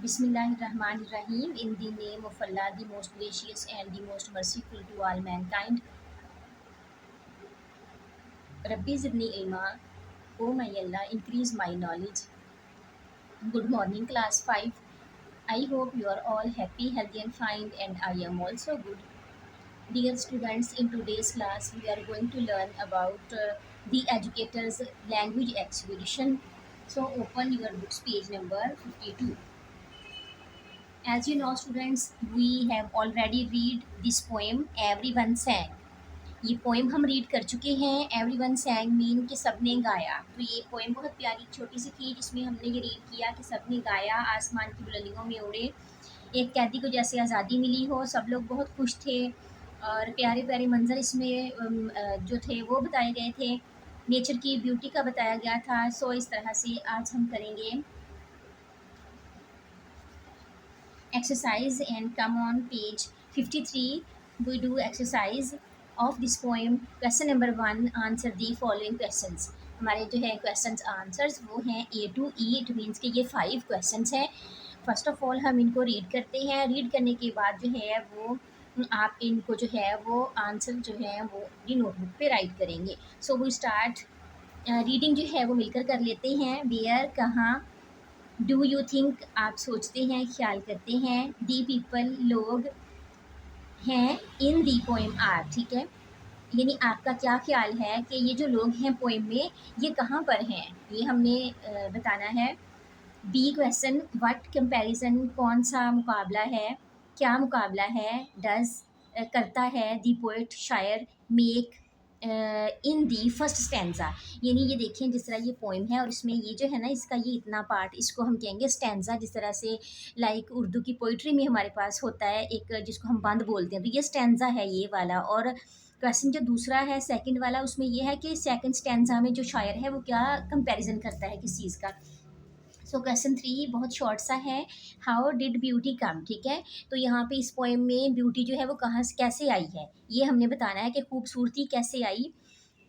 Bismillahirrahmanirrahim. In the name of Allah, the most gracious and the most merciful to all mankind. Rabbi zidni ilma. O my Allah, increase my knowledge. Good morning, class 5. I hope you are all happy, healthy and fine, and I am also good. Dear students, in today's class, we are going to learn about the educator's language expedition. So open your books, page number 52. As you know, students, we have already read this poem Everyone Sang. ये poem हम read कर चुके हैं. Everyone सैंग mean कि सबने गाया. तो ये पोएम बहुत प्यारी छोटी सी थी जिसमें हमने ये रीड किया कि सबने गाया, आसमान की बुलंदियों में उड़े, एक कैदी को जैसे आज़ादी मिली हो, सब लोग बहुत खुश थे और प्यारे प्यारे मंजर इसमें जो थे वो बताए गए थे, नेचर की ब्यूटी का बताया गया था. सो इस तरह से आज हम करेंगे exercise and come on page 53 we do exercise of this poem. Question number 1, answer the following questions. हमारे जो है क्वेश्चंस आंसर्स वो हैं A to E. It means कि ये 5 क्वेश्चंस हैं. फर्स्ट ऑफ ऑल हम इनको रीड करते हैं. रीड करने के बाद जो है वो आप इनको जो है वो आंसर जो है वो अपनी नोटबुक पे राइट करेंगे. So we start. रीडिंग जो है वो मिलकर कर लेते हैं. वेयर, कहाँ. डू यू थिंक, आप सोचते हैं, ख्याल करते हैं. दी पीपल, लोग हैं. इन दी पोएम आर, ठीक है, यानी आपका क्या ख्याल है कि ये जो लोग हैं पोएम में ये कहाँ पर हैं, ये हमने बताना है. बी क्वेश्चन, व्हाट कंपैरिजन, कौन सा मुकाबला है, क्या मुकाबला है. डज, करता है. दी पोएट, शायर. Make, in the first stanza, यानी ये देखें जिस तरह ये पोएम है और इसमें ये जो है ना इसका ये इतना पार्ट, इसको हम कहेंगे स्टैंजा. जिस तरह से लाइक उर्दू की पोइट्री में हमारे पास होता है एक जिसको हम बंद बोलते हैं, तो ये स्टैंजा है ये वाला. और क्वेश्चन जो दूसरा है सेकंड वाला उसमें ये है कि सेकंड स्टैंजा में जो शायर है वो क्या कंपैरिजन करता है किस चीज़ का. सो क्वेश्चन 3 बहुत शॉर्ट सा है. हाउ डिड ब्यूटी कम, ठीक है, तो यहाँ पे इस पोएम में ब्यूटी जो है वो कहाँ से कैसे आई है ये हमने बताना है कि खूबसूरती कैसे आई.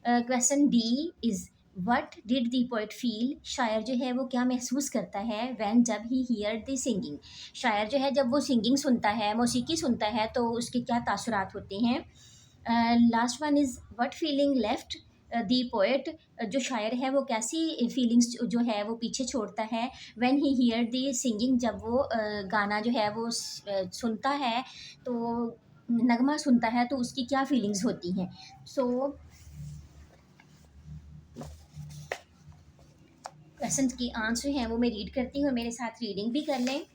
Question D is what did the poet feel, शायर जो है वो क्या महसूस करता है. व्हेन, जब. ही हियर द सिंगिंग, शायर जो है जब वो सिंगिंग सुनता है, मौसीकी सुनता है तो उसके क्या तासुरात होते हैं. Last one is what feeling left the poet, जो शायर है वो कैसी फीलिंग्स जो है वो पीछे छोड़ता है. When he here the singing, जब वो गाना जो है वो सुनता है तो नगमा सुनता है तो उसकी क्या फीलिंग्स होती हैं. सो क्वेश्चन के आंसर हैं वो मैं रीड करती हूँ, मेरे साथ रीडिंग भी कर लें.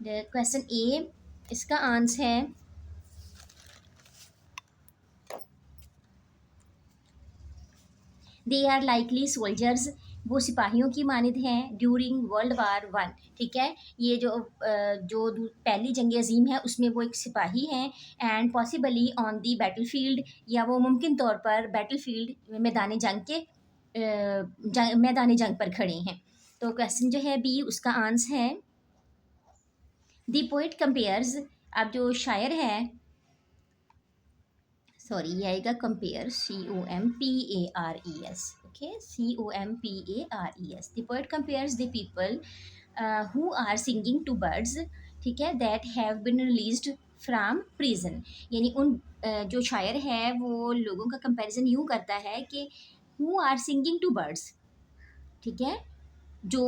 क्वेश्चन ए, इसका आंसर है दे आर लाइकली सोल्जर्स, वो सिपाहियों की मानद हैं. ड्यूरिंग वर्ल्ड वार 1, ठीक है, ये जो पहली जंग अजीम है उसमें वो एक सिपाही हैं. And possibly on the battle field, या वो मुमकिन तौर पर बैटल फील्ड मैदान जंग के मैदान जंग पर खड़े हैं. तो क्वेश्चन जो है बी उसका आंसर है दी पोइट कंपेयर्स, अब जो शायर है सॉरी ये आएगा compare, COMPARES, okay, COMPARES. The poet compares the people who are singing to birds, ठीक है, that have been released from prison, यानी उन जो शायर है वो लोगों का कंपैरिजन यूँ करता है कि who are singing to birds, ठीक है, जो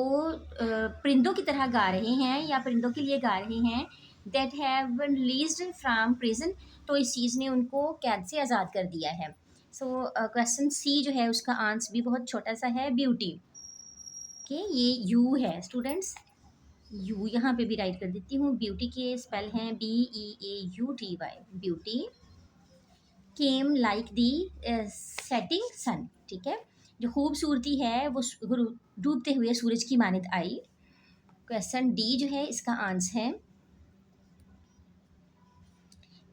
परिंदों की तरह गा रहे हैं या परिंदों के लिए गा रहे हैं. That have been released from prison, तो इस चीज़ ने उनको कैद से आज़ाद कर दिया है. सो क्वेश्चन सी जो है उसका आंसर भी बहुत छोटा सा है, ब्यूटी. ओके, ये यू है स्टूडेंट्स, यू यहाँ पे भी राइट कर देती हूँ. ब्यूटी के स्पेल हैं BEAUTY, beauty. Came like the setting sun, ठीक है, जो खूबसूरती है वो डूबते हुए सूरज की मानद आई. क्वेश्चन डी जो है इसका आंसर है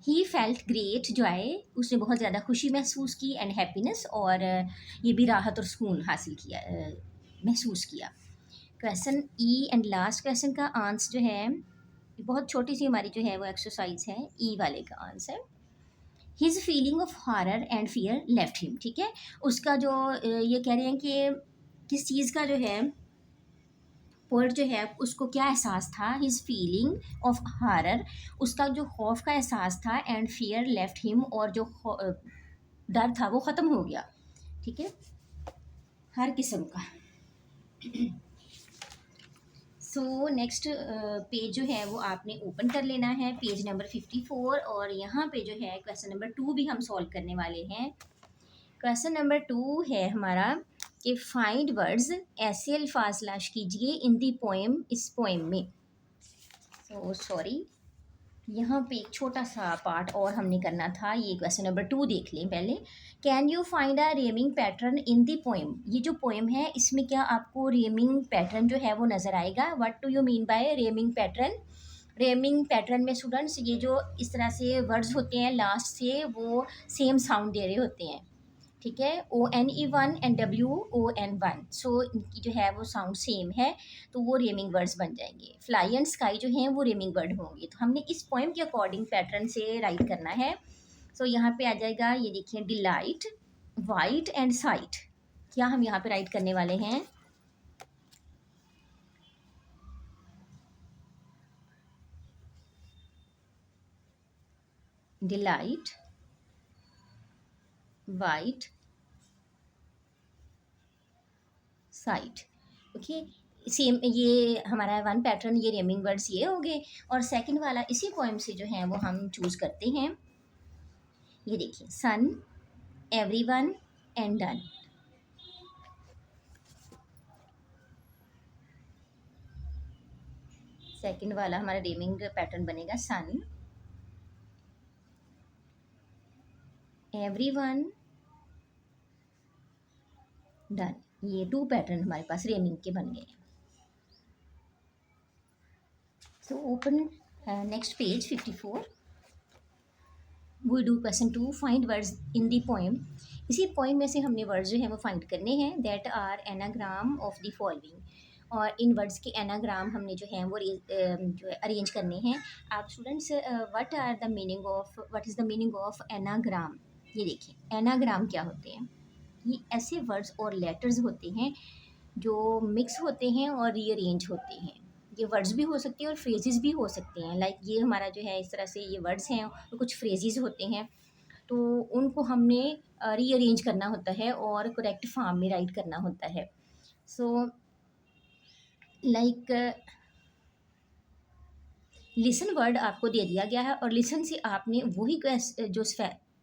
ही फेल्ट ग्रेट जॉय, उसने बहुत ज़्यादा खुशी महसूस की. एंड हैप्पीनेस, और ये भी राहत और सुकून हासिल किया, महसूस किया. Question E and last question का आंसर जो है बहुत छोटी सी हमारी जो है वो एक्सरसाइज है. ई वाले का answer his feeling of horror and fear left him, ठीक है, उसका जो ये कह रहे हैं कि किस चीज़ का जो है पोएट जो है उसको क्या एहसास था, हिज फीलिंग ऑफ हारर, उसका जो खौफ का एहसास था, एंड फियर लेफ्ट हिम, और जो डर था वो ख़त्म हो गया। ठीक है, हर किस्म का। सो नेक्स्ट पेज जो है वो आपने ओपन कर लेना है, पेज नंबर 54, और यहाँ पे जो है क्वेश्चन नंबर 2 भी हम सॉल्व करने वाले हैं। क्वेश्चन नंबर 2 है हमारा कि फाइंड वर्ड्स, ऐसे अल्फाज तलाश कीजिए इन दी पोएम, इस पोएम में। सो सॉरी, यहाँ पे एक छोटा सा पार्ट और हमने करना था, ये क्वेश्चन नंबर 2 देख लें पहले। Can you find a रेमिंग pattern in the poem, ये जो पोएम है इसमें क्या आपको रेमिंग पैटर्न जो है वो नज़र आएगा। What do you mean by रेमिंग pattern? रेमिंग pattern में स्टूडेंट्स ये जो इस तरह से वर्ड्स होते हैं लास्ट से वो सेम साउंड दे रहे होते हैं। ठीक है, ONE1 एंड WON1, सो इनकी जो है वो साउंड सेम है, तो वो रेमिंग वर्ड्स बन जाएंगे। फ्लाई एंड स्काई जो हैं वो रेमिंग वर्ड होंगे। तो हमने इस पोएम के अकॉर्डिंग पैटर्न से राइट करना है। सो यहाँ पे आ जाएगा, ये देखिए, डिलाइट, वाइट एंड साइट। क्या हम यहाँ पे राइट करने वाले हैं? Delight, white, site. Okay, same ये हमारा वन पैटर्न, ये रेमिंग वर्ड्स ये हो गए। और सेकंड वाला इसी पोएम से जो है वो हम चूज़ करते हैं। ये देखिए, सन, एवरीवन एंड डन। सेकंड वाला हमारा रेमिंग पैटर्न बनेगा सन, एवरीवन, डन। ये 2 पैटर्न हमारे पास रेमिंग के बन गए। So open next page 54, we do question 2, find words in the poem. इसी पोएम में से हमने वर्ड्स जो हैं वो फाइंड करने हैं। That are anagram of the following, और इन वर्ड्स के एनाग्राम हमने जो है वो जो है अरेंज करने हैं। आप students, what are the meaning of, what is the meaning of anagram? ये देखिए, एनाग्राम क्या होते हैं? ये ऐसे वर्ड्स और लेटर्स होते हैं जो मिक्स होते हैं और रीअरेंज होते हैं। ये वर्ड्स भी हो सकते हैं और फ्रेजेस भी हो सकते हैं। लाइक ये हमारा जो है इस तरह से ये वर्ड्स हैं और कुछ फ्रेजेस होते हैं, तो उनको हमने रीअरेंज करना होता है और करेक्ट फॉर्म में राइट करना होता है। सो लाइक लिसन वर्ड आपको दे दिया गया है, और लिसन से आपने वही जो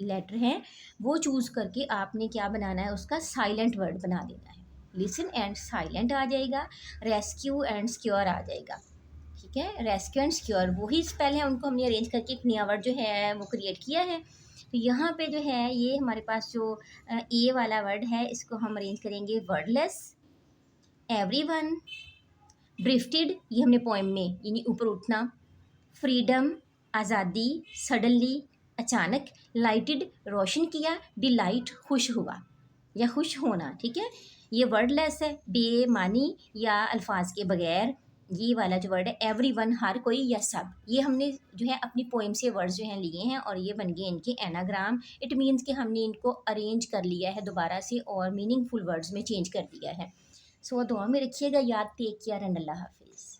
लेटर हैं वो चूज़ करके आपने क्या बनाना है, उसका साइलेंट वर्ड बना देना है। लिसन एंड साइलेंट आ जाएगा, रेस्क्यू एंड सिक्योर आ जाएगा। ठीक है, रेस्क्यू एंड सिक्योर वही स्पेल है, उनको हमने अरेंज करके एक नया वर्ड जो है वो क्रिएट किया है। तो यहाँ पे जो है ये हमारे पास जो ए वाला वर्ड है इसको हम अरेंज करेंगे वर्डलेस, एवरीवन, ड्रिफ्टेड, ये हमने पोएम में यानी ऊपर उठना, फ्रीडम, आज़ादी, सडनली, अचानक, लाइटेड, रोशन किया, डिलाइट, खुश हुआ या खुश होना। ठीक है, ये वर्डलेस है, बेमानी या अल्फाज के बगैर। ये वाला जो वर्ड है एवरीवन, हर कोई या सब, ये हमने जो है अपनी पोएम से वर्ड्स जो हैं लिए हैं और ये बन गए इनके एनाग्राम। इट मीन्स कि हमने इनको अरेंज कर लिया है दोबारा से और मीनिंगफुल वर्ड्स में चेंज कर दिया है। सो दुआ में रखिएगा, याद, टेक केयर एंड अल्लाह हाफ़िज़।